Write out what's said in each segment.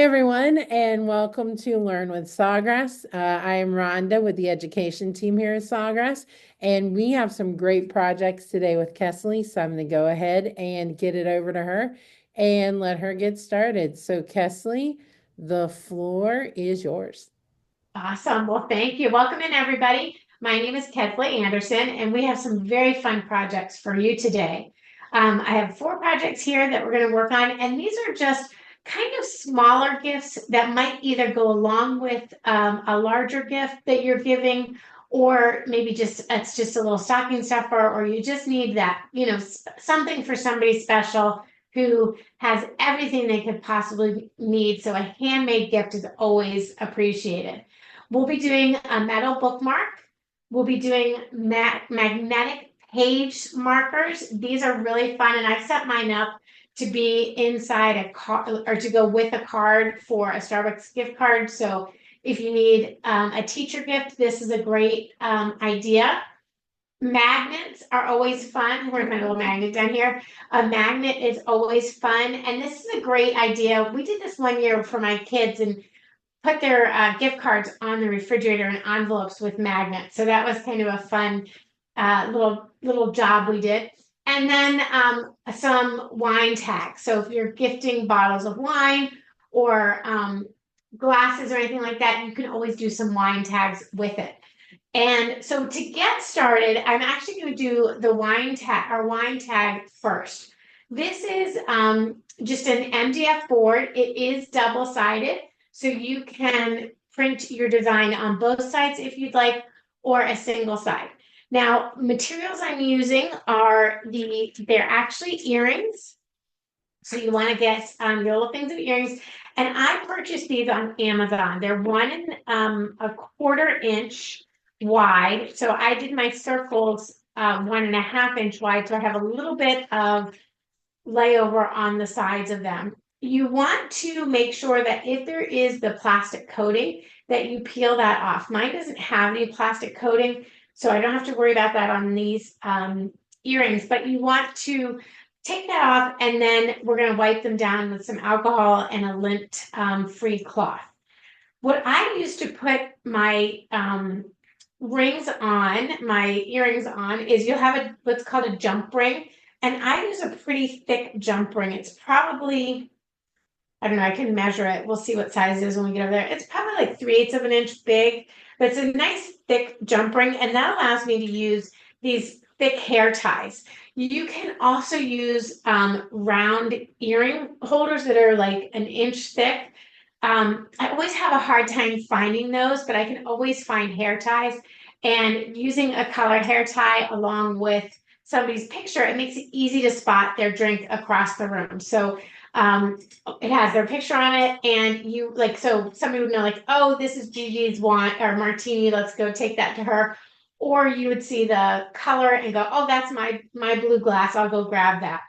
Hi, everyone, and welcome to Learn with Sawgrass. I am Rhonda with the education team here at Sawgrass, and we have some great projects today with Kesley. So I'm going to go ahead and get it over to her and let her get started. So, Kesley, the floor is yours. Awesome. Well, thank you. Welcome in, everybody. My name is Kesley Anderson, and we have some very fun projects for you today. I have 4 projects here that we're going to work on, and these are just kind of smaller gifts that might either go along with a larger gift that you're giving, or maybe just it's just a little stocking stuffer, or you just need that, something for somebody special who has everything they could possibly need. So a handmade gift is always appreciated. We'll be doing a metal bookmark. We'll be doing magnetic page markers. These are really fun, and I set mine up to be inside a card or to go with a card for a Starbucks gift card. So if you need a teacher gift, this is a great idea. Magnets are always fun. Where's my little magnet down here? A magnet is always fun, and this is a great idea. We did this one year for my kids, and put their gift cards on the refrigerator and envelopes with magnets. So that was kind of a fun little job we did. And then some wine tags. So if you're gifting bottles of wine or glasses or anything like that, you can always do some wine tags with it. And so to get started, I'm actually going to do the wine tag first. This is just an MDF board. It is double-sided, so you can print your design on both sides if you'd like, or a single side. Now, materials I'm using are they're actually earrings. So you want to get your little things of earrings. And I purchased these on Amazon. They're 1.25 inch wide. So I did my circles 1.5 inch wide. So I have a little bit of layover on the sides of them. You want to make sure that if there is the plastic coating, that you peel that off. Mine doesn't have any plastic coating, so I don't have to worry about that on these earrings, but you want to take that off, and then we're going to wipe them down with some alcohol and a lint free cloth. What I use to put my my earrings on, is you'll have what's called a jump ring. And I use a pretty thick jump ring. It's probably, I don't know, I can measure it. We'll see what size it is when we get over there. It's probably like 3/8 of an inch big, but it's a nice thick jump ring. And that allows me to use these thick hair ties. You can also use round earring holders that are like an inch thick. I always have a hard time finding those, but I can always find hair ties. And using a colored hair tie along with somebody's picture, it makes it easy to spot their drink across the room. So it has their picture on it, and you like, so somebody would know, like, oh, this is Gigi's wine or martini, let's go take that to her. Or you would see the color and go, oh, that's my blue glass, I'll go grab that.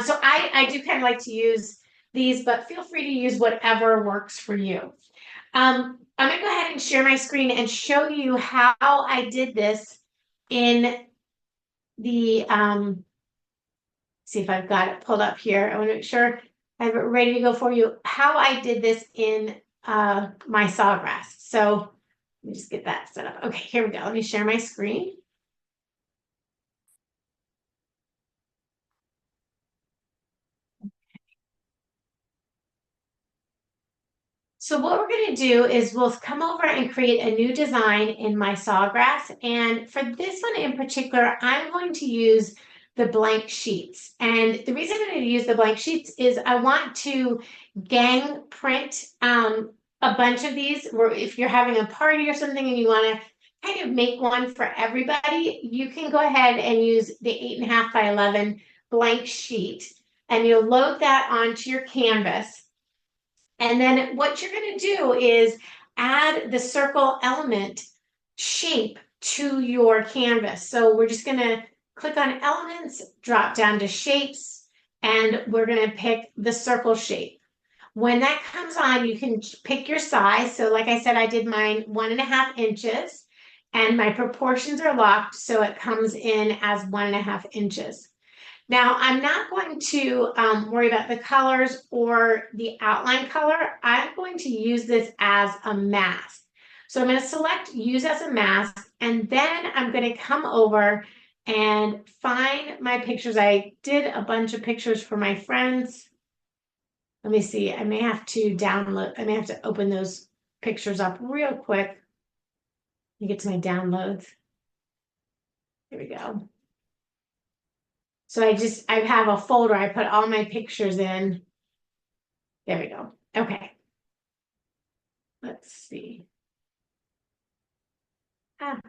So I do kind of like to use these, but feel free to use whatever works for you. I'm gonna go ahead and share my screen and show you how I did this in the see if I've got it pulled up here. I want to make sure I have it ready to go for you. How I did this in my Sawgrass. So let me just get that set up. Okay, here we go. Let me share my screen. So what we're going to do is we'll come over and create a new design in my Sawgrass. And for this one in particular, I'm going to use the blank sheets. And the reason I'm going to use the blank sheets is I want to gang print a bunch of these, where if you're having a party or something and you want to kind of make one for everybody, you can go ahead and use the 8.5 by 11 blank sheet, and you'll load that onto your canvas. And then what you're going to do is add the circle element shape to your canvas. So we're just going to click on elements, drop down to shapes, and we're going to pick the circle shape. When that comes on, you can pick your size. So like I said, I did mine 1.5 inches, and my proportions are locked, so it comes in as 1.5 inches. Now, I'm not going to worry about the colors or the outline color. I'm going to use this as a mask. So I'm going to select use as a mask, and then I'm going to come over and find my pictures. I did a bunch of pictures for my friends. Let me see. I may have to open those pictures up real quick. Let me get to my downloads. Here we go. So I have a folder. I put all my pictures in. There we go. Okay. Let's see. Ah,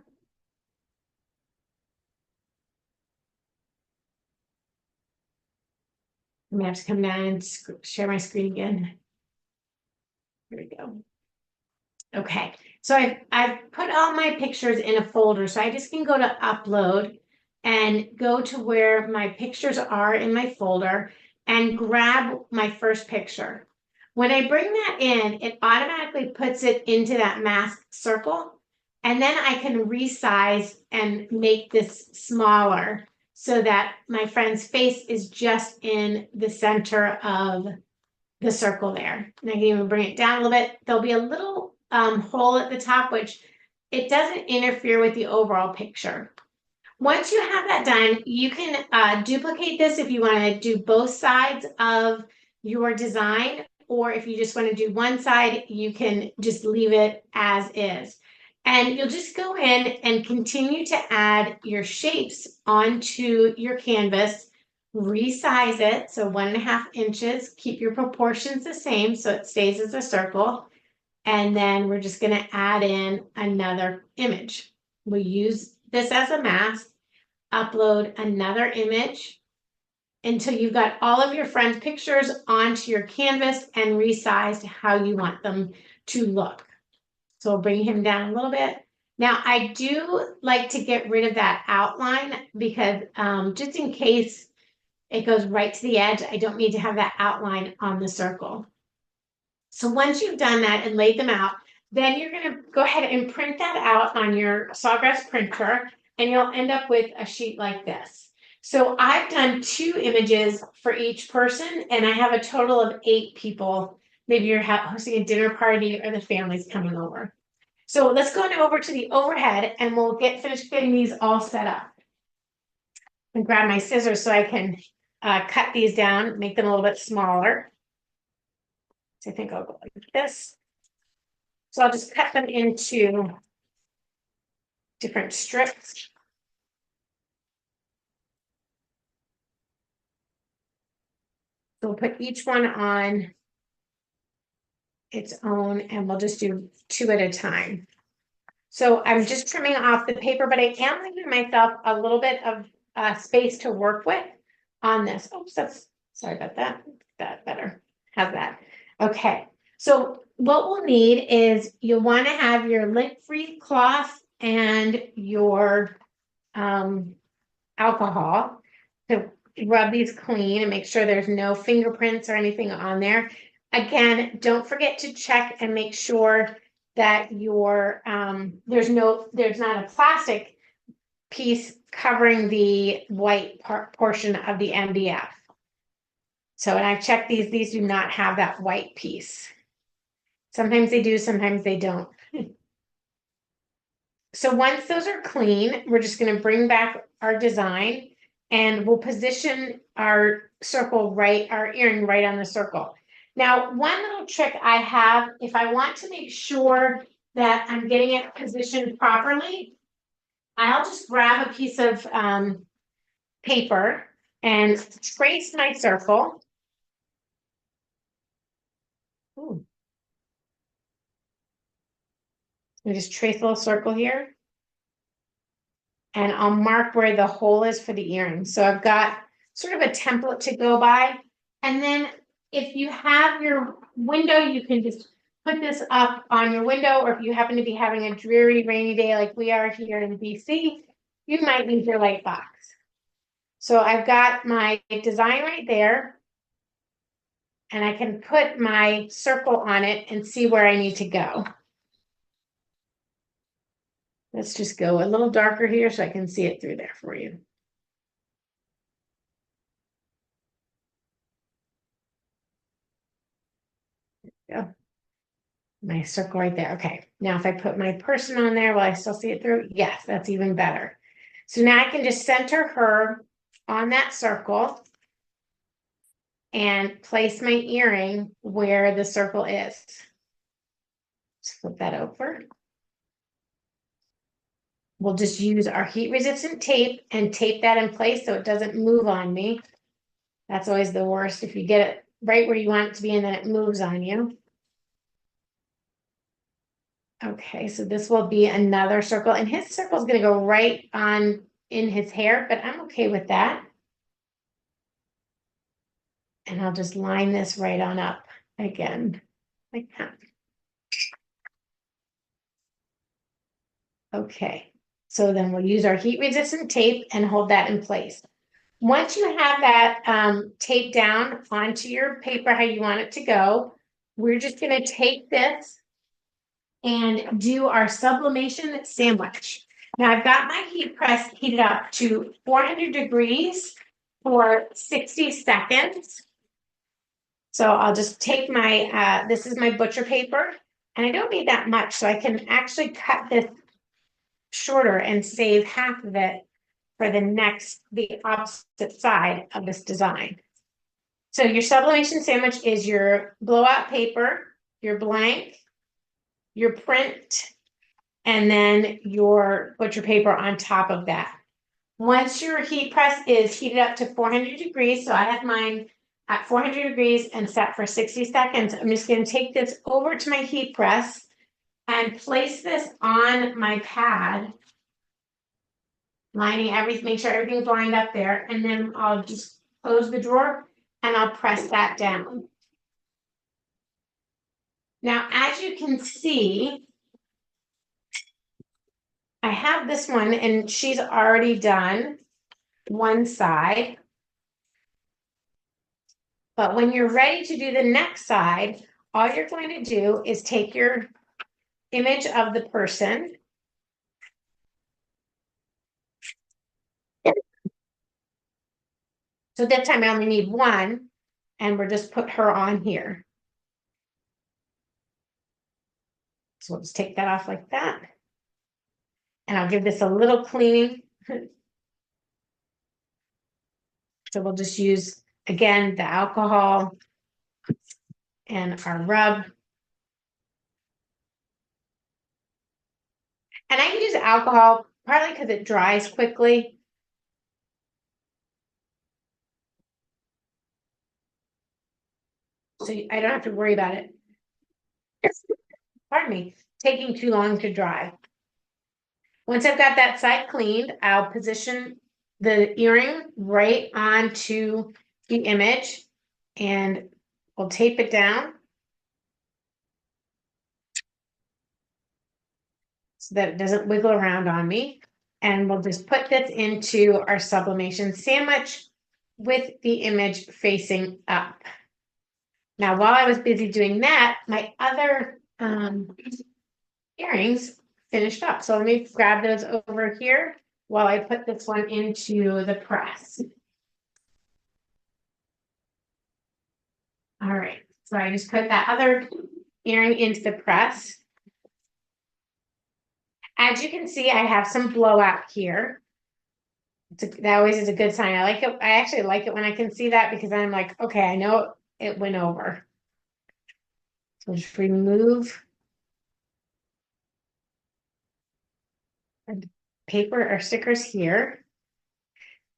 I'm gonna have to come down and share my screen again. Here we go. Okay. So I've put all my pictures in a folder. So I just can go to upload and go to where my pictures are in my folder and grab my first picture. When I bring that in, it automatically puts it into that mask circle. And then I can resize and make this smaller so that my friend's face is just in the center of the circle there. And I can even bring it down a little bit. There'll be a little hole at the top, which it doesn't interfere with the overall picture. Once you have that done, you can duplicate this if you want to do both sides of your design, or if you just want to do one side, you can just leave it as is. And you'll just go in and continue to add your shapes onto your canvas, resize it, so 1.5 inches, keep your proportions the same so it stays as a circle. And then we're just going to add in another image. We'll use this as a mask, upload another image until you've got all of your friends' pictures onto your canvas and resized how you want them to look. So we'll bring him down a little bit. Now, I do like to get rid of that outline because just in case it goes right to the edge, I don't need to have that outline on the circle. So once you've done that and laid them out, then you're going to go ahead and print that out on your Sawgrass printer, and you'll end up with a sheet like this. So I've done 2 images for each person, and I have a total of 8 people. Maybe you're hosting a dinner party or the family's coming over. So let's go over to the overhead and we'll finish getting these all set up. And grab my scissors so I can cut these down, make them a little bit smaller. So I think I'll go like this. So I'll just cut them into different strips. So we'll put each one on its own and we'll just do 2 at a time. So I'm just trimming off the paper, but I am leaving myself a little bit of space to work with on this. Oops, sorry about that. That better. Have that. Okay. So what we'll need is you'll want to have your lint-free cloth and your alcohol to rub these clean and make sure there's no fingerprints or anything on there. Again, don't forget to check and make sure that your there's not a plastic piece covering the white portion of the MDF. So when I check these do not have that white piece. Sometimes they do, sometimes they don't. So once those are clean, we're just going to bring back our design and we'll position our our earring right on the circle. Now, one little trick I have, if I want to make sure that I'm getting it positioned properly, I'll just grab a piece of paper and trace my circle. Ooh. I just trace a little circle here. And I'll mark where the hole is for the earring. So I've got sort of a template to go by. And then if you have your window, you can just put this up on your window, or if you happen to be having a dreary rainy day like we are here in BC, you might need your light box. So I've got my design right there, and I can put my circle on it and see where I need to go. Let's just go a little darker here so I can see it through there for you. My circle right there. Okay. Now if I put my person on there, will I still see it through? Yes, that's even better. So now I can just center her on that circle and place my earring where the circle is. Just flip that over. We'll just use our heat resistant tape and tape that in place so it doesn't move on me. That's always the worst if you get it right where you want it to be and then it moves on you. Okay, so this will be another circle, and his circle is going to go right on in his hair, but I'm okay with that. And I'll just line this right on up again, like that. Okay, so then we'll use our heat resistant tape and hold that in place. Once you have that taped down onto your paper how you want it to go, we're just going to take this and do our sublimation sandwich. Now I've got my heat press heated up to 400 degrees for 60 seconds. So I'll just take my, this is my butcher paper, and I don't need that much, so I can actually cut this shorter and save half of it for the opposite side of this design. So your sublimation sandwich is your blowout paper, your blank, your print, and then your butcher paper on top of that. Once your heat press is heated up to 400 degrees, so I have mine at 400 degrees and set for 60 seconds, I'm just going to take this over to my heat press and place this on my pad, lining everything, make sure everything's lined up there, and then I'll just close the drawer and I'll press that down. Now, as you can see, I have this one and she's already done one side. But when you're ready to do the next side, all you're going to do is take your image of the person. So this time I only need one, and we'll just put her on here. So we'll just take that off like that. And I'll give this a little cleaning. So we'll just use, again, the alcohol and our rub. And I use alcohol partly because it dries quickly. So I don't have to worry about it, pardon me, taking too long to dry. Once I've got that side cleaned, I'll position the earring right onto the image and we'll tape it down so that it doesn't wiggle around on me. And we'll just put this into our sublimation sandwich with the image facing up. Now, while I was busy doing that, my other earrings finished up. So let me grab those over here while I put this one into the press. All right, so I just put that other earring into the press. As you can see, I have some blowout here. That always is a good sign. I like it. I actually like it when I can see that because I'm like, okay, I know it went over. So just remove paper or stickers here.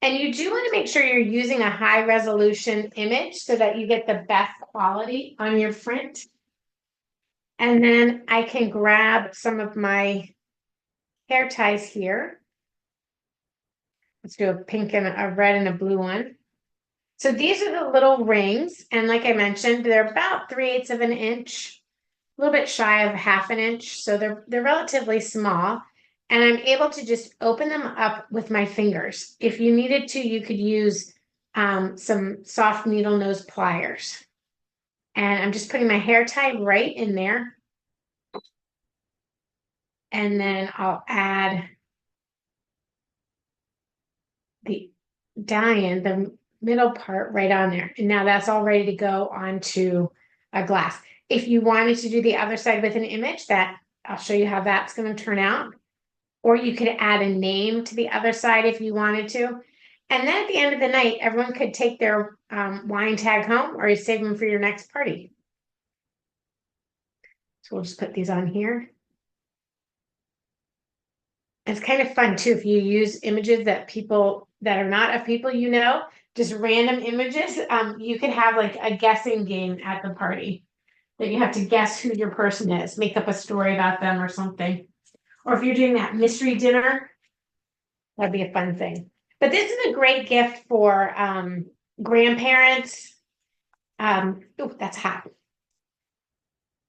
And you do want to make sure you're using a high resolution image so that you get the best quality on your print. And then I can grab some of my hair ties here. Let's do a pink and a red and a blue one. So these are the little rings. And like I mentioned, they're about 3/8 of an inch, a little bit shy of 1/2 an inch. So they're relatively small. And I'm able to just open them up with my fingers. If you needed to, you could use some soft needle nose pliers. And I'm just putting my hair tie right in there. And then I'll add the die in the middle part right on there. And now that's all ready to go onto a glass. If you wanted to do the other side with an image, that I'll show you how that's going to turn out. Or you could add a name to the other side if you wanted to. And then at the end of the night, everyone could take their wine tag home, or you save them for your next party. So we'll just put these on here. It's kind of fun too if you use images that people that are not of people you know, just random images. You could have like a guessing game at the party that you have to guess who your person is, make up a story about them or something. Or if you're doing that mystery dinner, that'd be a fun thing. But this is a great gift for grandparents. Oh, that's hot.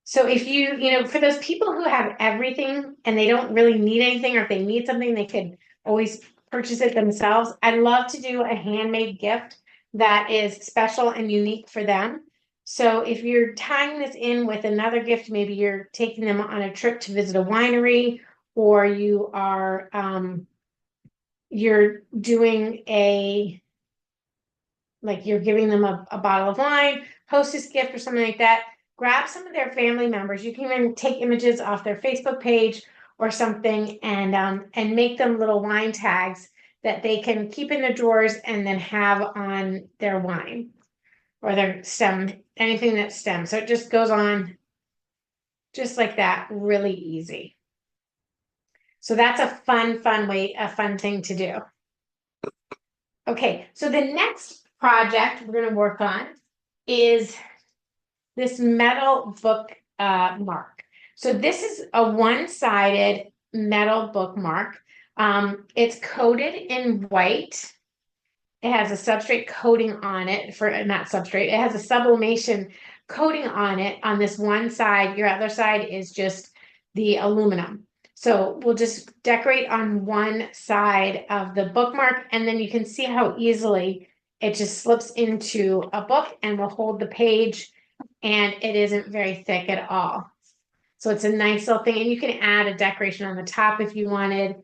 So if for those people who have everything and they don't really need anything, or if they need something, they could always purchase it themselves. I love to do a handmade gift that is special and unique for them. So if you're tying this in with another gift, maybe you're taking them on a trip to visit a winery, or you are you're doing you're giving them a bottle of wine, hostess gift or something like that. Grab some of their family members. You can even take images off their Facebook page or something and make them little wine tags that they can keep in their drawers and then have on their wine or their stem, anything that stems. So it just goes on just like that, really easy. So that's a fun thing to do. Okay, so the next project we're going to work on is this metal book mark. So this is a one-sided metal bookmark. It's coated in white. It has a substrate coating on it not substrate. It has a sublimation coating on it on this one side. Your other side is just the aluminum. So we'll just decorate on one side of the bookmark, and then you can see how easily it just slips into a book and will hold the page, and it isn't very thick at all. So it's a nice little thing, and you can add a decoration on the top if you wanted.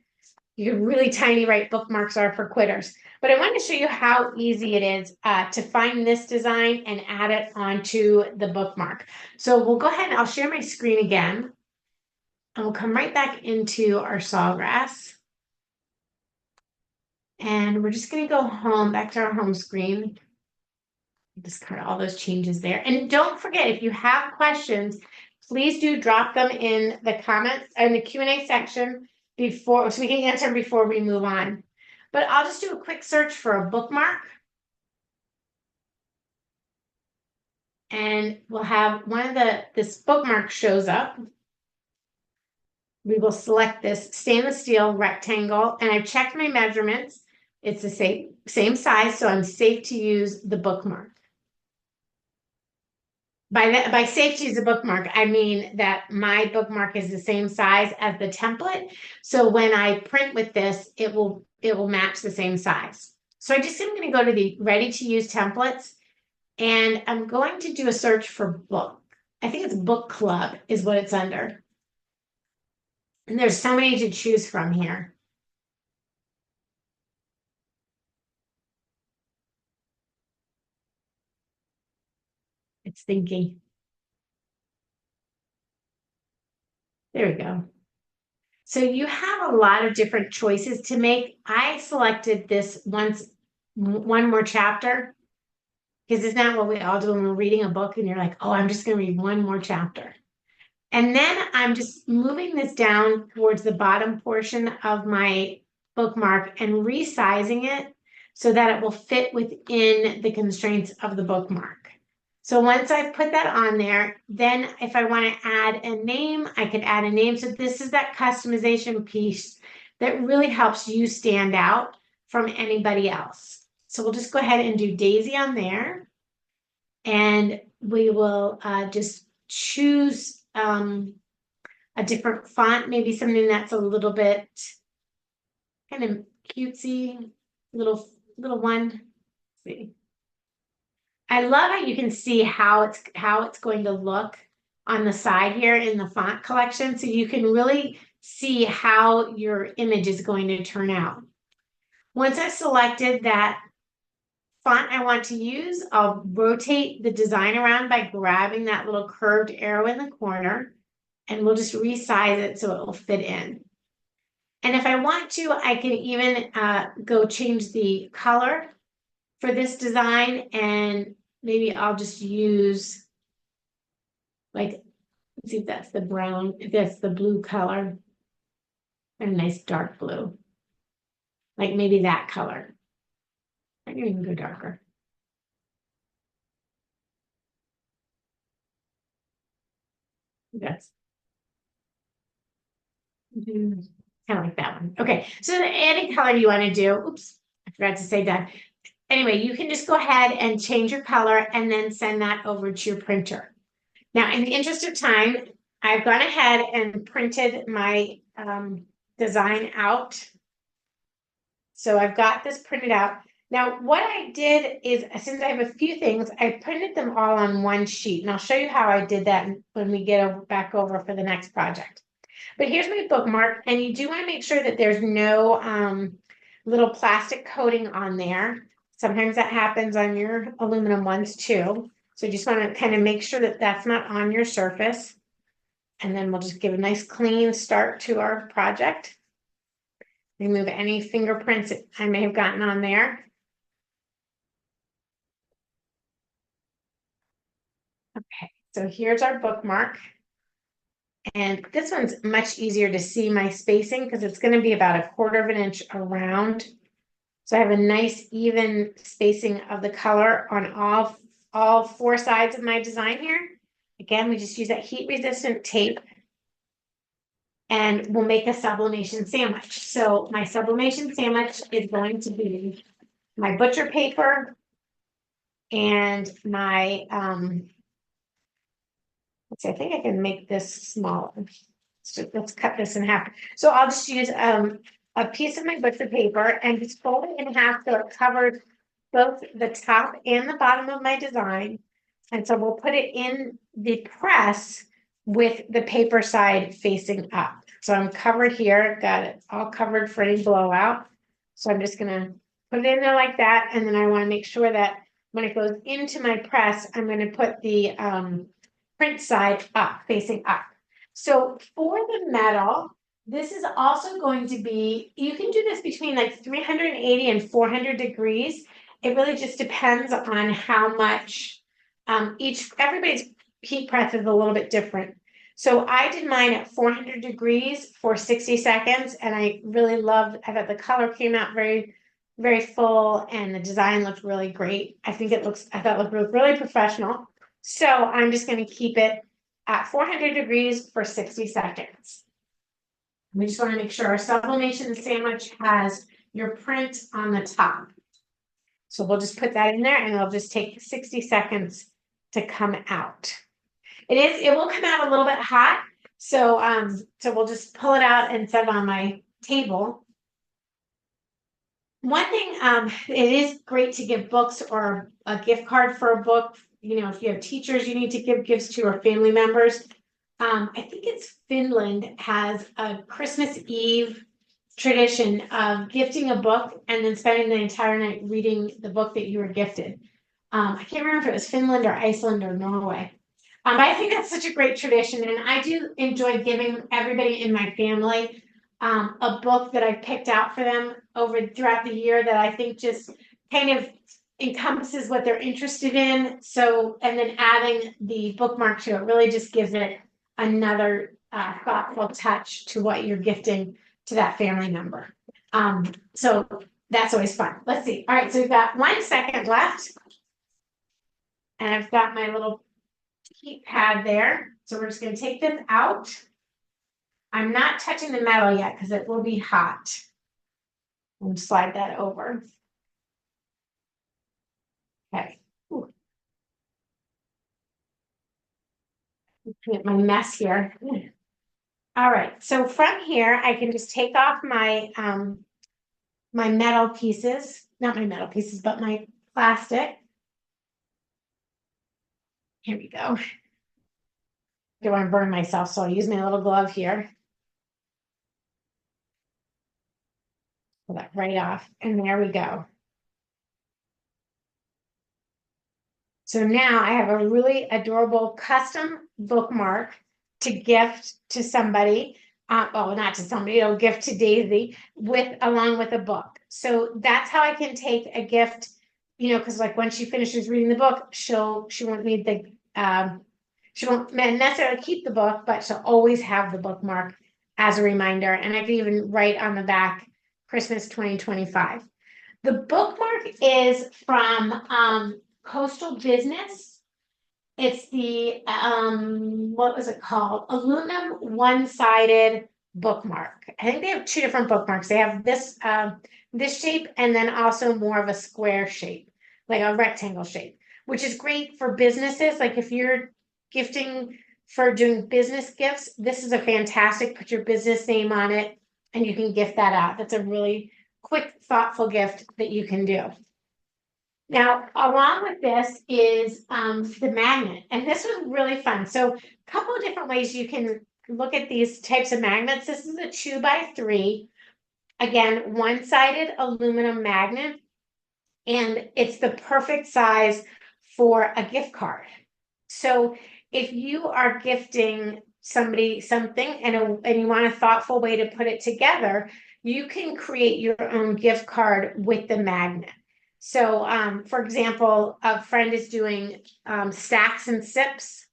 You can really tiny write bookmarks are for quitters. But I wanted to show you how easy it is to find this design and add it onto the bookmark. So we'll go ahead and I'll share my screen again. And we'll come right back into our Sawgrass. And we're just going to go back to our home screen. Discard all those changes there. And don't forget, if you have questions, please do drop them in the comments and the Q&A section so we can answer before we move on. But I'll just do a quick search for a bookmark. And we'll have this bookmark shows up. We will select this stainless steel rectangle, and I've checked my measurements. It's the same size, so I'm safe to use the bookmark. By safe to use a bookmark, I mean that my bookmark is the same size as the template. So when I print with this, it will match the same size. So I just am going to go to the ready to use templates, and I'm going to do a search for book. I think it's book club is what it's under. And there's so many to choose from here. It's thinking. There we go. So you have a lot of different choices to make. I selected this one more chapter, because isn't that what we all do when we're reading a book and you're like, oh, I'm just going to read one more chapter. And then I'm just moving this down towards the bottom portion of my bookmark and resizing it so that it will fit within the constraints of the bookmark. So once I've put that on there, then if I want to add a name, I could add a name. So this is that customization piece that really helps you stand out from anybody else. So we'll just go ahead and do Daisy on there. And we will just choose a different font, maybe something that's a little bit kind of cutesy, little one. Let's see. I love how you can see how it's going to look on the side here in the font collection, so you can really see how your image is going to turn out. Once I've selected that font I want to use, I'll rotate the design around by grabbing that little curved arrow in the corner, and we'll just resize it so it will fit in. And if I want to, I can even go change the color for this design, and maybe I'll just use, like, let's see if that's the brown, if that's the blue color, and a nice dark blue. Like maybe that color. I can even go darker. That's kind of like that one. Okay, so the any color you want to do, oops, I forgot to say that. Anyway, you can just go ahead and change your color and then send that over to your printer. Now, in the interest of time, I've gone ahead and printed my design out. So I've got this printed out. Now, what I did is, since I have a few things, I printed them all on one sheet, and I'll show you how I did that when we get back over for the next project. But here's my bookmark, and you do want to make sure that there's no little plastic coating on there. Sometimes that happens on your aluminum ones too. So you just want to kind of make sure that that's not on your surface. And then we'll just give a nice clean start to our project. Remove any fingerprints that I may have gotten on there. Okay, so here's our bookmark. And this one's much easier to see my spacing because it's going to be about 1/4 of an inch around. So I have a nice even spacing of the color on all 4 sides of my design here. Again, we just use that heat resistant tape. And we'll make a sublimation sandwich. So my sublimation sandwich is going to be my butcher paper and my let's see, I think I can make this smaller. So let's cut this in half. So I'll just use a piece of my butcher paper and just fold it in half so it covers both the top and the bottom of my design. And so we'll put it in the press with the paper side facing up. So I'm covered here, got it all covered for any blowout. So I'm just gonna put it in there like that. And then I wanna make sure that when it goes into my press, I'm gonna put the print side up, facing up. So for the metal, this is also going to be, you can do this between like 380 and 400 degrees. It really just depends on how much everybody's heat press is a little bit different. So I did mine at 400 degrees for 60 seconds, and I really loved, I thought the color came out very, very full, and the design looked really great. I thought it looked really professional. So I'm just going to keep it at 400 degrees for 60 seconds. We just want to make sure our sublimation sandwich has your print on the top. So we'll just put that in there, and it'll just take 60 seconds to come out. It will come out a little bit hot. So we'll just pull it out and set it on my table. One thing, it is great to give books or a gift card for a book. You know, if you have teachers you need to give gifts to or family members. I think it's Finland has a Christmas Eve tradition of gifting a book and then spending the entire night reading the book that you were gifted. I can't remember if it was Finland or Iceland or Norway. But I think that's such a great tradition, and I do enjoy giving everybody in my family a book that I picked out for them throughout the year that I think just kind of encompasses what they're interested in. So, and then adding the bookmark to it really just gives it another thoughtful touch to what you're gifting to that family member. So that's always fun. Let's see. All right, so we've got 1 second left. And I've got my little heat pad there. So we're just going to take this out. I'm not touching the metal yet because it will be hot. And slide that over. Okay. Ooh. Looking at my mess here. All right. So from here, I can just take off my my metal pieces, not my metal pieces, but my plastic. Here we go. I don't want to burn myself, so I'll use my little glove here. Pull that right off, and there we go. So now I have a really adorable custom bookmark to gift to somebody. Oh, not to somebody, it'll gift to Daisy with along with a book. So that's how I can take a gift, because like when she finishes reading the book, she won't need she won't necessarily keep the book, but she'll always have the bookmark as a reminder. And I can even write on the back Christmas 2025. The bookmark is from Coastal Business. It's the what was it called? Aluminum one-sided bookmark. I think they have two different bookmarks. They have this shape and then also more of a square shape, like a rectangle shape, which is great for businesses. Like if you're gifting for doing business gifts, this is a fantastic, put your business name on it and you can gift that out. That's a really quick, thoughtful gift that you can do. Now, along with this is the magnet, and this was really fun. So, a couple of different ways you can look at these types of magnets. This is a 2x3, again, one-sided aluminum magnet, and it's the perfect size for a gift card. So, if you are gifting somebody something and you want a thoughtful way to put it together, you can create your own gift card with the magnet. So, for example, a friend is doing stacks and sips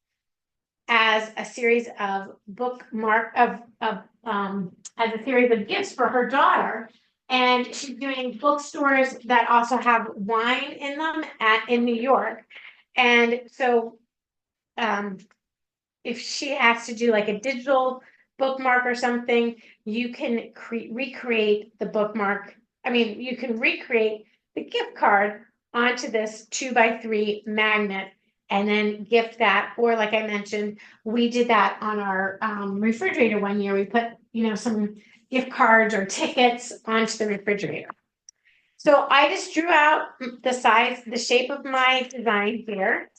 as a series of as a series of gifts for her daughter, and she's doing bookstores that also have wine in them in New York, and so if she has to do like a digital bookmark or something, you can recreate the bookmark. I mean, you can recreate the gift card onto this 2x3 magnet and then gift that. Or like I mentioned, we did that on our refrigerator one year. We put, some gift cards or tickets onto the refrigerator. So I just drew out the shape of my design here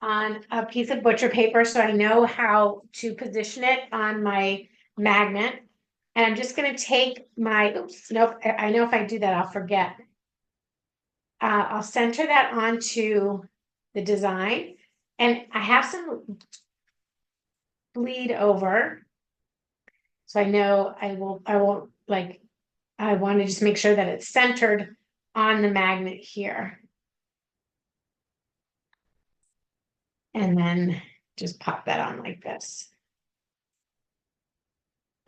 on a piece of butcher paper so I know how to position it on my magnet. And I'm just going to take nope, I know if I do that, I'll forget. I'll center that onto the design. And I have some bleed over. So I know I won't I want to just make sure that it's centered on the magnet here. And then just pop that on like this.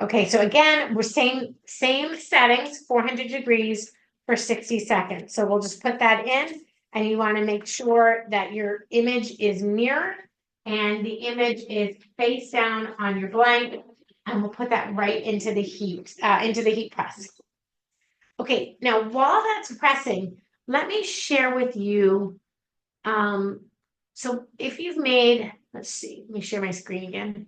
Okay, so again, we're same settings, 400 degrees for 60 seconds. So we'll just put that in, and you want to make sure that your image is mirrored and the image is face down on your blank, and we'll put that right into the heat press. Okay, now while that's pressing, let me share with you. So if you've made, let's see, let me share my screen again.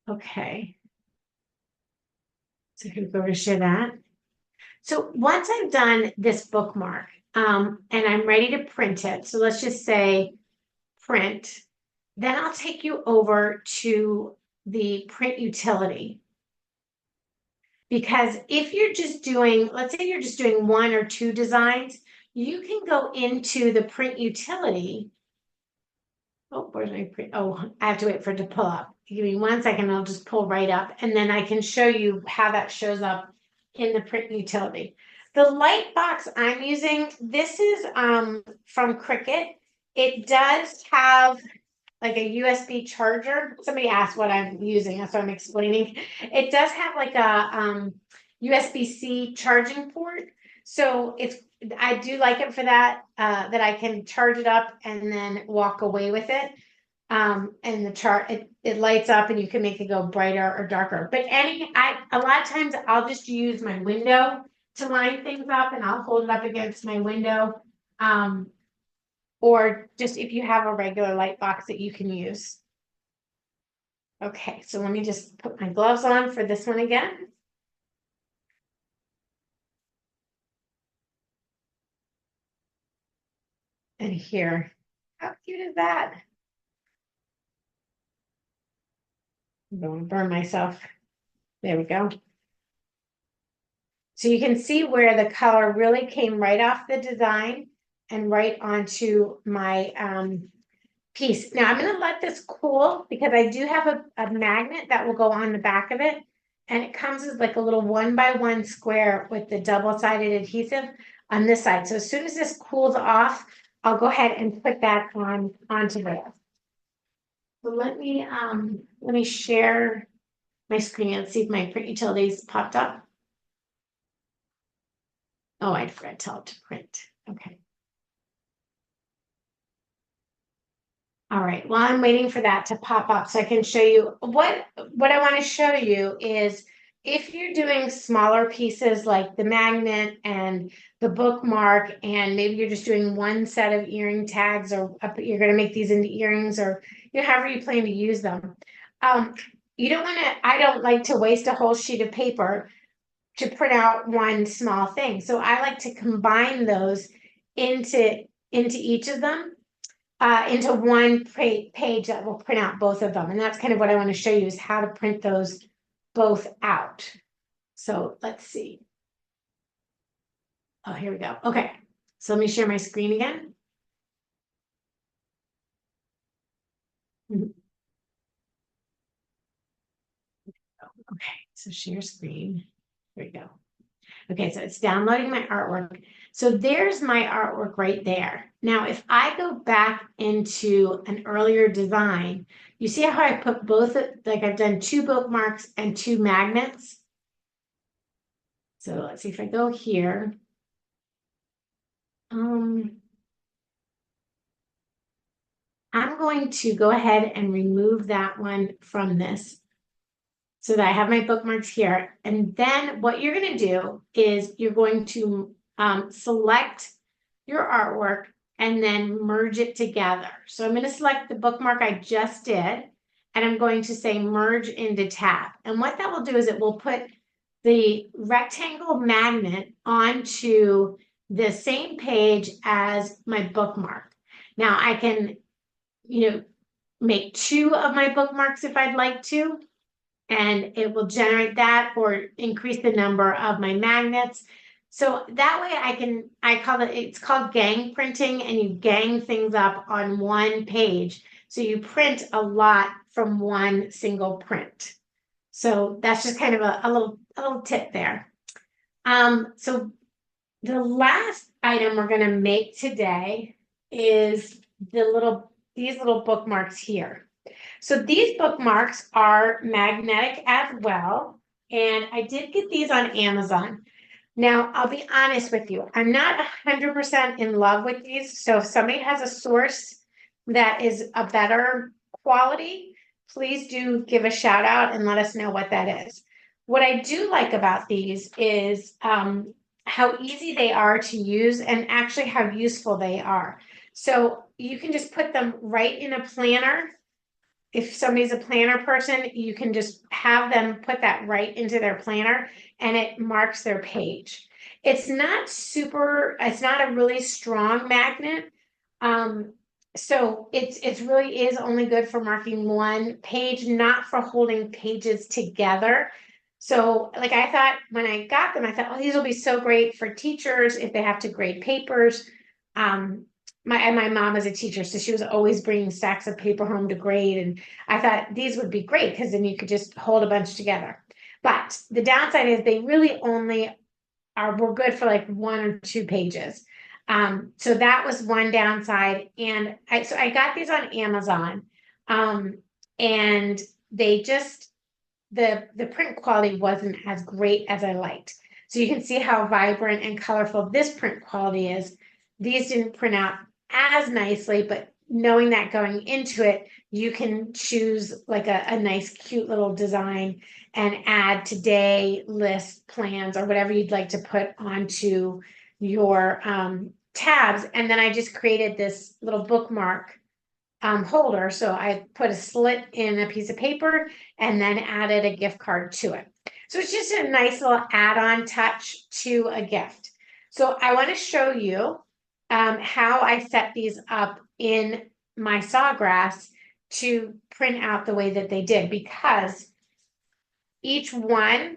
Okay. So here we go to share that. So once I've done this bookmark, and I'm ready to print it, so let's just say print, then I'll take you over to the print utility. Because if you're just doing, let's say you're just doing one or two designs, you can go into the print utility. Oh, where's my print? Oh, I have to wait for it to pull up. Give me 1 second, I'll just pull right up, and then I can show you how that shows up in the print utility. The light box I'm using, this is from Cricut. It does have like a USB charger. Somebody asked what I'm using, that's what I'm explaining. It does have like a USB-C charging port. So I do like it for that, that I can charge it up and then walk away with it. And it lights up and you can make it go brighter or darker. But a lot of times I'll just use my window to line things up, and I'll hold it up against my window. Or just if you have a regular light box that you can use. Okay, so let me just put my gloves on for this one again. And here, how cute is that? I'm going to burn myself. There we go. So you can see where the color really came right off the design and right onto my piece. Now I'm going to let this cool because I do have a magnet that will go on the back of it. And it comes as like a little 1x1 square with the double-sided adhesive on this side. So as soon as this cools off, I'll go ahead and put that onto there. So let me share my screen and see if my print utilities popped up. Oh, I forgot to tell it to print. Okay. All right, well, I'm waiting for that to pop up so I can show you what I want to show you is if you're doing smaller pieces like the magnet and the bookmark, and maybe you're just doing one set of earring tags, or you're going to make these into earrings, or however you plan to use them. You don't want to, I don't like to waste a whole sheet of paper to print out one small thing. So I like to combine those into each of them. Into one page that will print out both of them. And that's kind of what I want to show you is how to print those both out. So let's see. Oh, here we go. Okay. So let me share my screen again. Okay, so share screen. There we go. Okay, so it's downloading my artwork. So there's my artwork right there. Now, if I go back into an earlier design, you see how I put both, like I've done 2 bookmarks and 2 magnets. So let's see if I go here. I'm going to go ahead and remove that one from this so that I have my bookmarks here. And then what you're going to do is you're going to select your artwork and then merge it together. So I'm going to select the bookmark I just did, and I'm going to say merge into tab. And what that will do is it will put the rectangle magnet onto the same page as my bookmark. Now I can, make 2 of my bookmarks if I'd like to, and it will generate that or increase the number of my magnets. So that way it's called gang printing, and you gang things up on one page. So you print a lot from one single print. So that's just kind of a little tip there. So the last item we're going to make today is these little bookmarks here. So these bookmarks are magnetic as well, and I did get these on Amazon. Now, I'll be honest with you, I'm not 100% in love with these. So if somebody has a source that is a better quality, please do give a shout out and let us know what that is. What I do like about these is how easy they are to use and actually how useful they are. So you can just put them right in a planner. If somebody's a planner person, you can just have them put that right into their planner and it marks their page. It's not a really strong magnet. So it's really is only good for marking one page, not for holding pages together. So like I thought when I got them, I thought, oh, these will be so great for teachers if they have to grade papers. My mom is a teacher, so she was always bringing stacks of paper home to grade. And I thought these would be great because then you could just hold a bunch together. But the downside is they really only were good for like 1 or 2 pages. So that was one downside. And I got these on Amazon. And they just, the print quality wasn't as great as I liked. So you can see how vibrant and colorful this print quality is. These didn't print out as nicely, but knowing that going into it, you can choose like a nice, cute little design and add today list plans or whatever you'd like to put onto your tabs. And then I just created this little bookmark holder. So I put a slit in a piece of paper and then added a gift card to it. So it's just a nice little add-on touch to a gift. So I want to show you how I set these up in my Sawgrass to print out the way that they did, because each one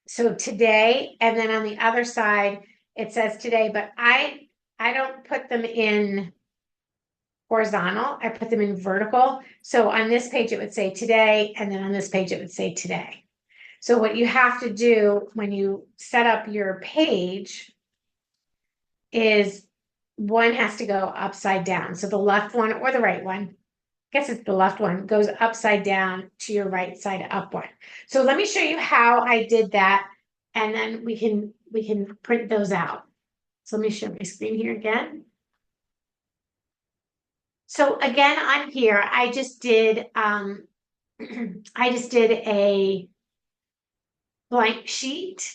So today, and then on the other side, it says today, but I don't put them in horizontal, I put them in vertical. So on this page, it would say today, and then on this page, it would say today. So what you have to do when you set up your page is one has to go upside down. So the left one or the right one, I guess it's the left one, goes upside down to your right side up one. So let me show you how I did that, and then we can print those out. So let me share my screen here again. So again, on here, I just did I just did a blank sheet,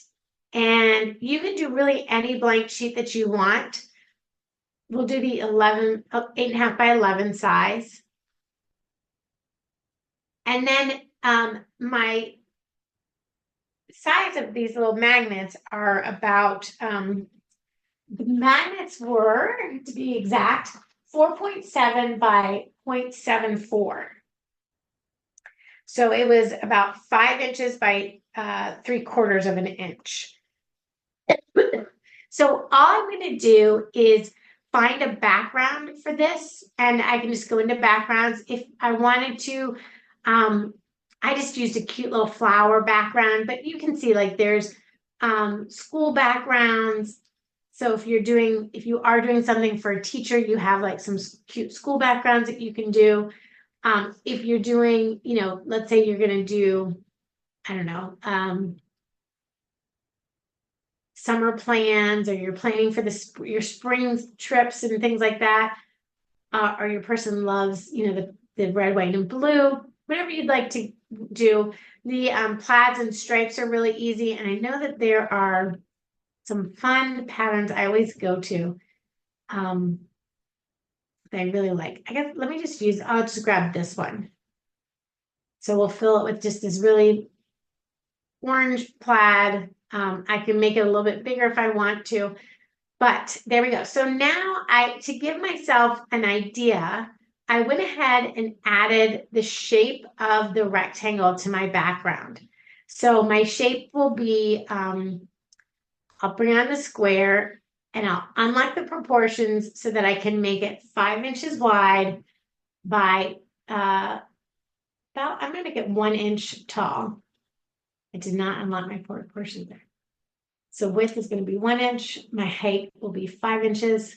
and you can do really any blank sheet that you want. We'll do the 8.5 by 11 size. And then my size of these little magnets are about, the magnets were, to be exact, 4.7 by 0.74. So it was about 5 inches by 3/4 of an inch. So all I'm going to do is find a background for this, and I can just go into backgrounds. If I wanted to, I just used a cute little flower background, but you can see like there's school backgrounds. So if you are doing something for a teacher, you have like some cute school backgrounds that you can do. If you're doing, let's say you're going to do, I don't know, summer plans, or you're planning for your spring trips and things like that, or your person loves, the red, white, and blue, whatever you'd like to do. The plaids and stripes are really easy, and I know that there are some fun patterns I always go to that I really like. I guess I'll just grab this one. So we'll fill it with just this really orange plaid. I can make it a little bit bigger if I want to, but there we go. So now to give myself an idea, I went ahead and added the shape of the rectangle to my background. So my shape will be, I'll bring on the square and I'll unlock the proportions so that I can make it 5 inches wide by I'm gonna make it 1 inch tall. I did not unlock my proportions there. So width is going to be 1 inch. My height will be 5 inches.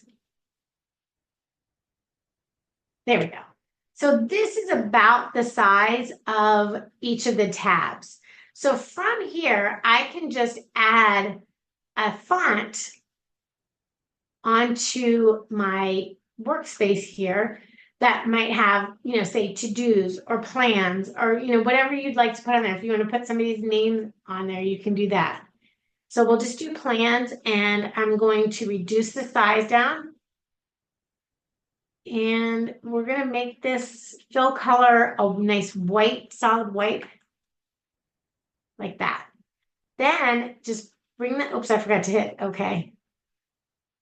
There we go. So this is about the size of each of the tabs. So from here, I can just add a font onto my workspace here that might have, say to-dos or plans, or, whatever you'd like to put on there. If you want to put somebody's name on there, you can do that. So we'll just do plans, and I'm going to reduce the size down. And we're going to make this fill color a nice white, solid white, like that. Then just bring the, oops, I forgot to hit, okay.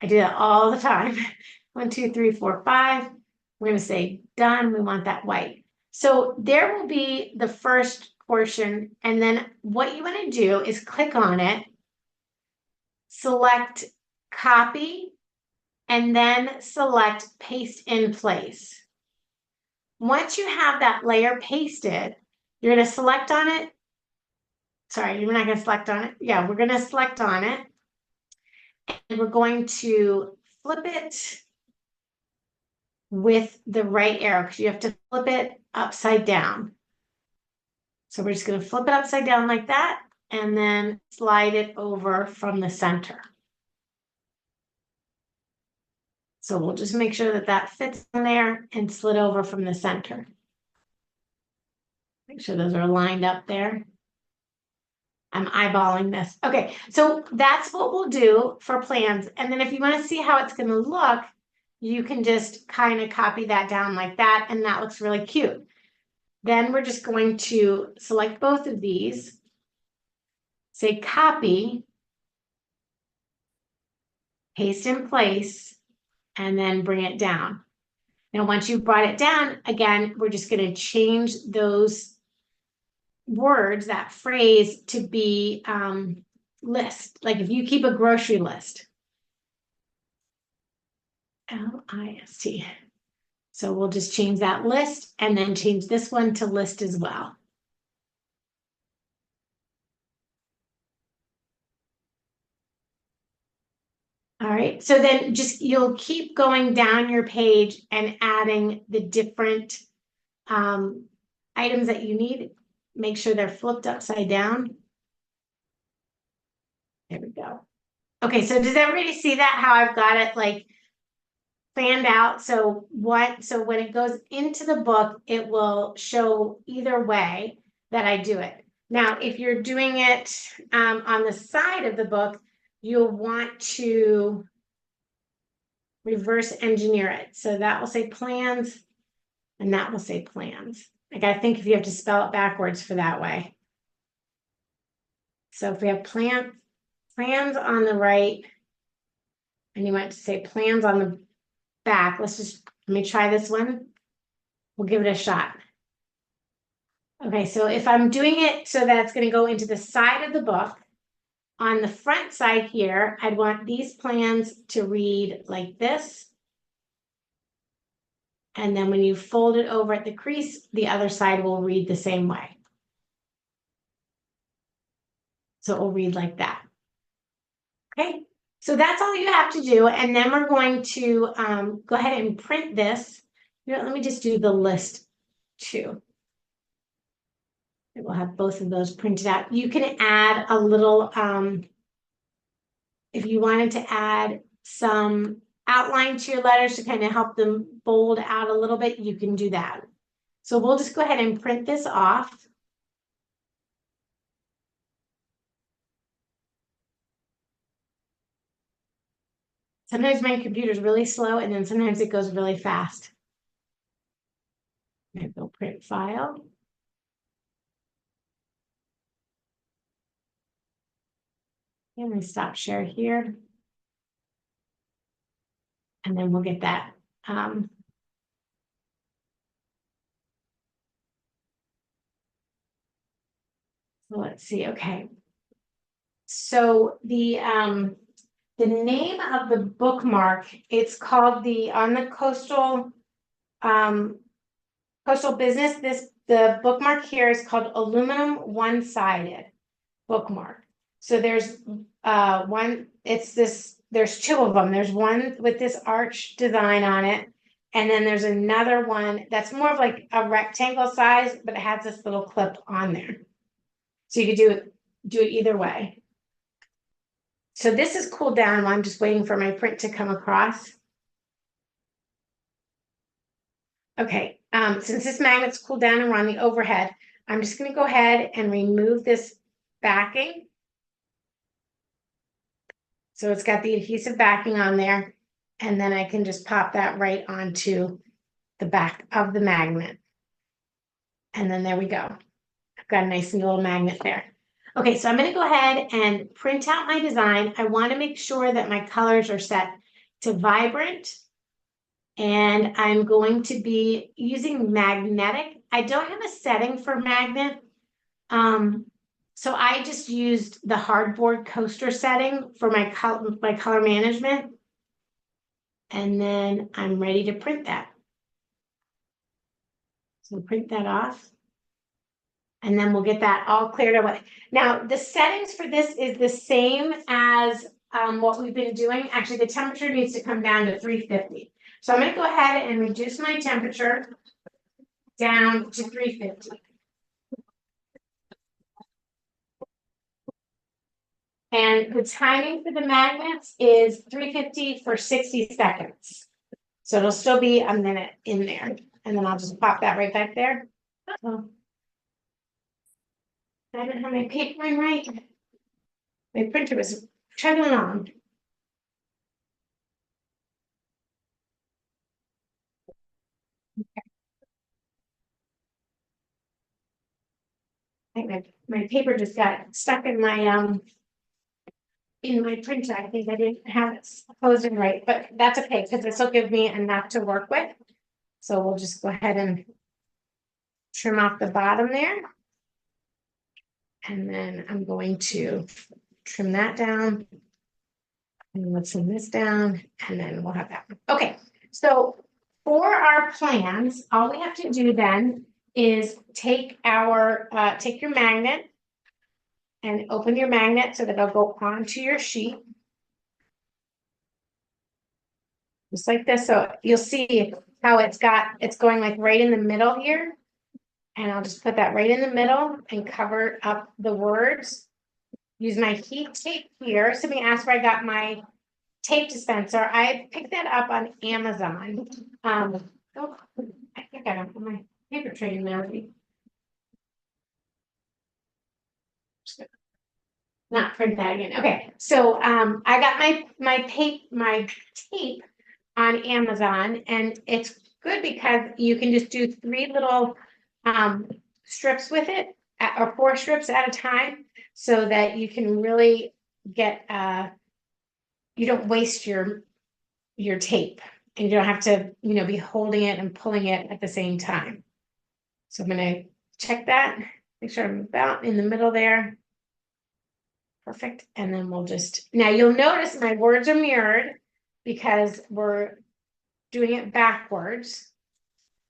I do that all the time. 1, 2, 3, 4, 5. We're going to say done. We want that white. So there will be the first portion. And then what you want to do is click on it, select copy, and then select paste in place. Once you have that layer pasted, you're going to select on it. Sorry, you're not going to select on it. Yeah, we're going to select on it. And we're going to flip it with the right arrow, because you have to flip it upside down. So we're just going to flip it upside down like that, and then slide it over from the center. So we'll just make sure that that fits in there and slid over from the center. Make sure those are lined up there. I'm eyeballing this. Okay, so that's what we'll do for plans. And then if you want to see how it's going to look, you can just kind of copy that down like that, and that looks really cute. Then we're just going to select both of these, say copy, paste in place, and then bring it down. Now, once you've brought it down, again, we're just going to change those words, that phrase to be list. Like if you keep a grocery list. L-I-S-T. So we'll just change that list and then change this one to list as well. All right, so then just you'll keep going down your page and adding the different items that you need. Make sure they're flipped upside down. There we go. Okay, so does everybody see that, how I've got it like planned out? So when it goes into the book, it will show either way that I do it. Now, if you're doing it on the side of the book, you'll want to reverse engineer it. So that will say plans and that will say plans. I gotta think if you have to spell it backwards for that way. So if we have plans on the right, and you want to say plans on the back, let me try this one. We'll give it a shot. Okay, so if I'm doing it so that it's gonna go into the side of the book, on the front side here, I'd want these plans to read like this. And then when you fold it over at the crease, the other side will read the same way. So it will read like that. Okay, so that's all you have to do. And then we're going to go ahead and print this. You know, let me just do the list too. We'll have both of those printed out. You can add a little, if you wanted to add some outline to your letters to kind of help them bold out a little bit, you can do that. So we'll just go ahead and print this off. Sometimes my computer's really slow and then sometimes it goes really fast. I go print file. And we stop share here. And then we'll get that. So let's see, okay. So the name of the bookmark, it's called on the coastal business, the bookmark here is called aluminum one-sided bookmark. So there's there's two of them. There's one with this arch design on it, and then there's another one that's more of like a rectangle size, but it has this little clip on there. So you could do it either way. So this is cooled down while I'm just waiting for my print to come across. Okay, since this magnet's cooled down and we're on the overhead, I'm just going to go ahead and remove this backing. So it's got the adhesive backing on there, and then I can just pop that right onto the back of the magnet. And then there we go. I've got a nice little magnet there. Okay, so I'm going to go ahead and print out my design. I want to make sure that my colors are set to vibrant. And I'm going to be using magnetic. I don't have a setting for magnet. So I just used the hardboard coaster setting for my color management. And then I'm ready to print that. So print that off. And then we'll get that all cleared away. Now, the settings for this is the same as what we've been doing. Actually, the temperature needs to come down to 350. So I'm going to go ahead and reduce my temperature down to 350. And the timing for the magnets is 350 for 60 seconds. So it'll still be a minute in there. And then I'll just pop that right back there. Uh-oh. I didn't have my papering right. My printer was chugging along. I think my paper just got stuck in my printer. I think I didn't have it closing right, but that's okay because this will give me enough to work with. So we'll just go ahead and trim off the bottom there. And then I'm going to trim that down. And let's trim this down, and then we'll have that. Okay, so for our plans, all we have to do then is take your magnet and open your magnet so that it'll go onto your sheet. Just like this. So you'll see how it's going like right in the middle here. And I'll just put that right in the middle and cover up the words. Use my heat tape here. Somebody asked where I got my tape dispenser. I picked that up on Amazon. Oh, I think I don't put my paper tray in there. Not print that again. Okay, so I got my tape on Amazon, and it's good because you can just do 3 little strips with it, or 4 strips at a time, so that you can really get you don't waste your tape, and you don't have to, be holding it and pulling it at the same time. So I'm gonna check that, make sure I'm about in the middle there. Perfect. And then we'll now you'll notice my words are mirrored because we're doing it backwards.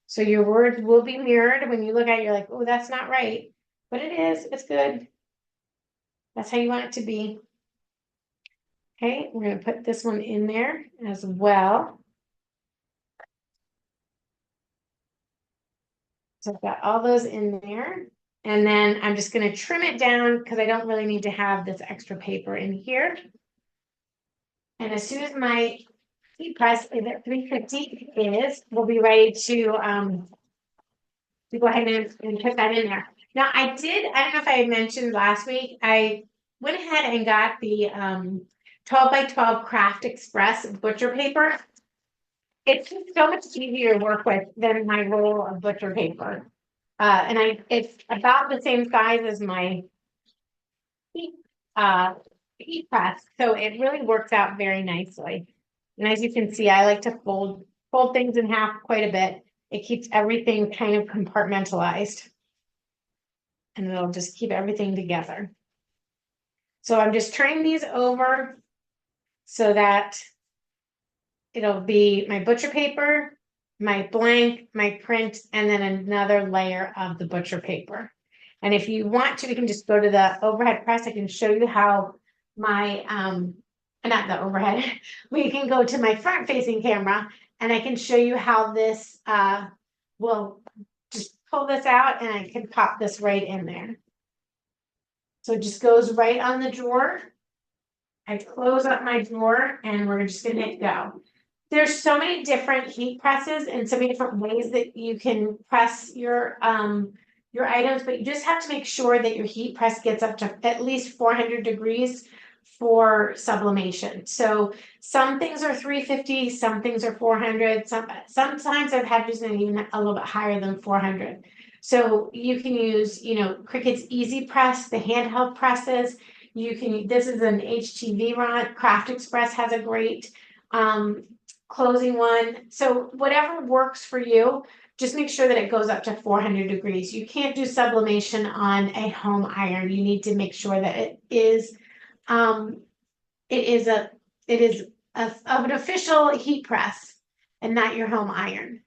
So your words will be mirrored. When you look at it, you're like, oh, that's not right. But it is, it's good. That's how you want it to be. Okay, we're gonna put this one in there as well. So I've got all those in there. And then I'm just gonna trim it down because I don't really need to have this extra paper in here. And as soon as my heat press is at 350 we'll be ready to go ahead and put that in there. Now I don't know if I mentioned last week, I went ahead and got the 12 by 12 Craft Express butcher paper. It's just so much easier to work with than my roll of butcher paper. And it's about the same size as my heat, uh, heat press, so it really works out very nicely. And as you can see, I like to fold things in half quite a bit. It keeps everything kind of compartmentalized, and it'll just keep everything together. So I'm just turning these over so that it'll be my butcher paper, my blank, my print, and then another layer of the butcher paper. And if you want to, we can just go to the overhead press. I can show you how my, not the overhead, we can go to my front facing camera, and I can show you how this will just pull this out, and I can pop this right in there. So it just goes right on the drawer. I close up my drawer, and we're just gonna hit go. There's so many different heat presses and so many different ways that you can press your items, but you just have to make sure that your heat press gets up to at least 400 degrees for sublimation. So some things are 350, some things are 400, sometimes I've had using even a little bit higher than 400. So you can use, Cricut's Easy Press, the handheld presses. This is an HTV run. Craft Express has a great closing one. So whatever works for you, just make sure that it goes up to 400 degrees. You can't do sublimation on a home iron. You need to make sure that it is of an official heat press and not your home iron.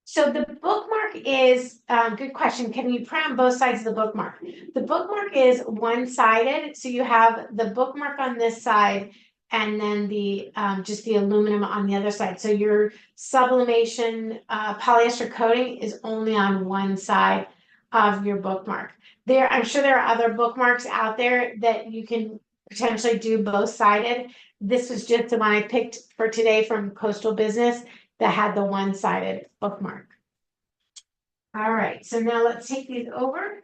So the bookmark is, good question. Can you print on both sides of the bookmark? The bookmark is one-sided. So you have the bookmark on this side and then the just the aluminum on the other side. So your sublimation polyester coating is only on one side of your bookmark. I'm sure there are other bookmarks out there that you can potentially do both-sided. This was just the one I picked for today from Coastal Business that had the one-sided bookmark. All right, so now let's take these over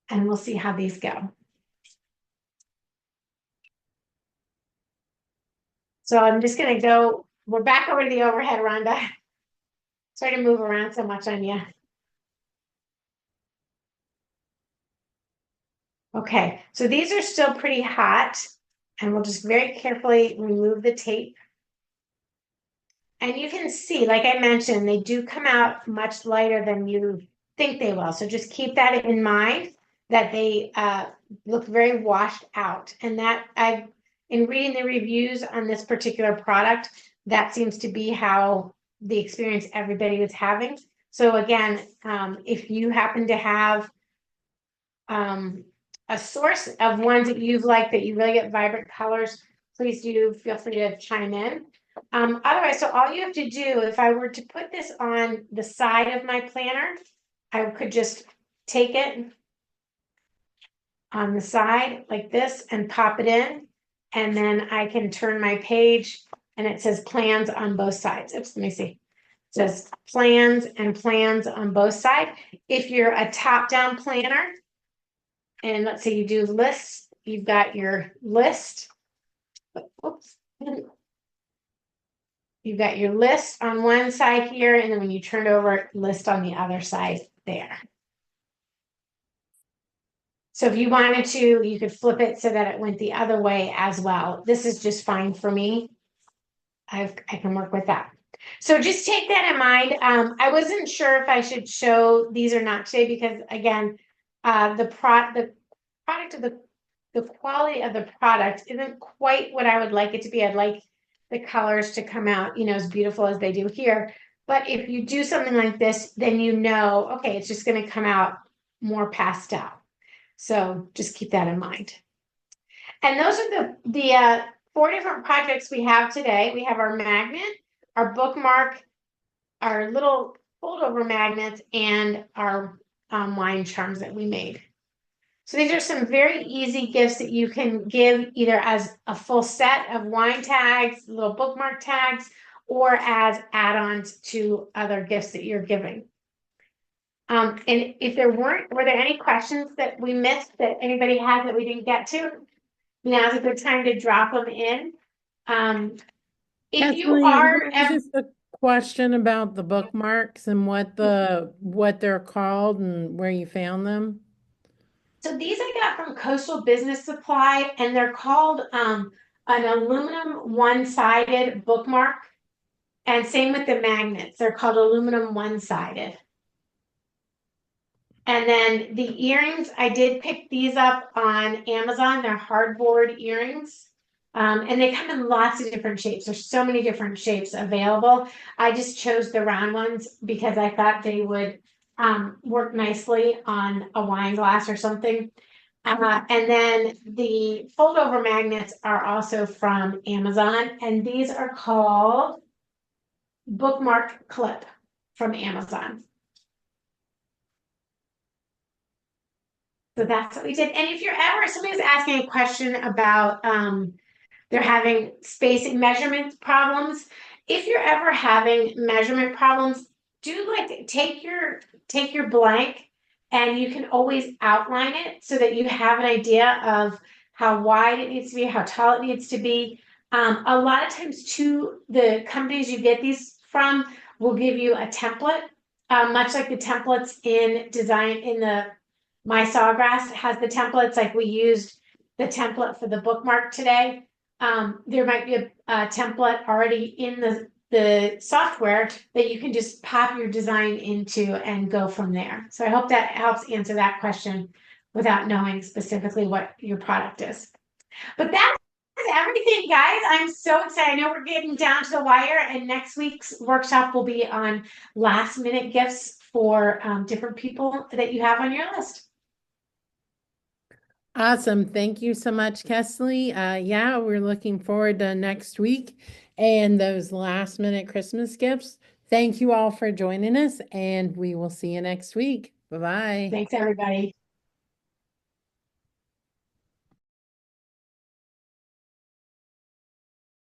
and we'll see how these go. So I'm just gonna go, we're back over to the overhead, Rhonda. Sorry to move around so much on you. Okay, so these are still pretty hot, and we'll just very carefully remove the tape. And you can see, like I mentioned, they do come out much lighter than you think they will. So just keep that in mind that they look very washed out. And that in reading the reviews on this particular product, that seems to be how the experience everybody is having. So again, if you happen to have a source of ones that you've liked that you really get vibrant colors, please do feel free to chime in. Otherwise, so all you have to do, if I were to put this on the side of my planner, I could just take it on the side like this and pop it in. And then I can turn my page and it says plans on both sides. Oops, let me see. It says plans and plans on both sides. If you're a top-down planner, and let's say you do lists, you've got your list. Oops. You've got your list on one side here, and then when you turn over, list on the other side there. So if you wanted to, you could flip it so that it went the other way as well. This is just fine for me. I can work with that. So just take that in mind. I wasn't sure if I should show these or not today because again, the product of the quality of the product isn't quite what I would like it to be. I'd like the colors to come out, as beautiful as they do here. But if you do something like this, then okay, it's just going to come out more pastel. So just keep that in mind. And those are the 4 different projects we have today. We have our magnet, our bookmark, our little fold-over magnets, and our wine charms that we made. So these are some very easy gifts that you can give either as a full set of wine tags, little bookmark tags, or as add-ons to other gifts that you're giving. And if were there any questions that we missed that anybody has that we didn't get to? Now's a good time to drop them in. If you are just a question about the bookmarks and what they're called and where you found them. So these I got from Coastal Business Supply, and they're called an aluminum one-sided bookmark. And same with the magnets, they're called aluminum one-sided. And then the earrings, I did pick these up on Amazon. They're hardboard earrings. And they come in lots of different shapes. There's so many different shapes available. I just chose the round ones because I thought they would work nicely on a wine glass or something. And then the fold over magnets are also from Amazon, and these are called Bookmark Clip from Amazon. So that's what we did. And if somebody's asking a question about they're having spacing measurement problems, if you're ever having measurement problems, do take your blank, and you can always outline it so that you have an idea of how wide it needs to be, how tall it needs to be. A lot of times too, the companies you get these from will give you a template, much like the templates in the MySawgrass has the templates, like we used the template for the bookmark today. There might be a template already in the software that you can just pop your design into and go from there. So I hope that helps answer that question without knowing specifically what your product is. But that's everything, guys. I'm so excited. I know we're getting down to the wire, and next week's workshop will be on last minute gifts for different people that you have on your list. Awesome. Thank you so much, Kesley. Yeah, we're looking forward to next week and those last minute Christmas gifts. Thank you all for joining us, and we will see you next week. Bye-bye. Thanks, everybody.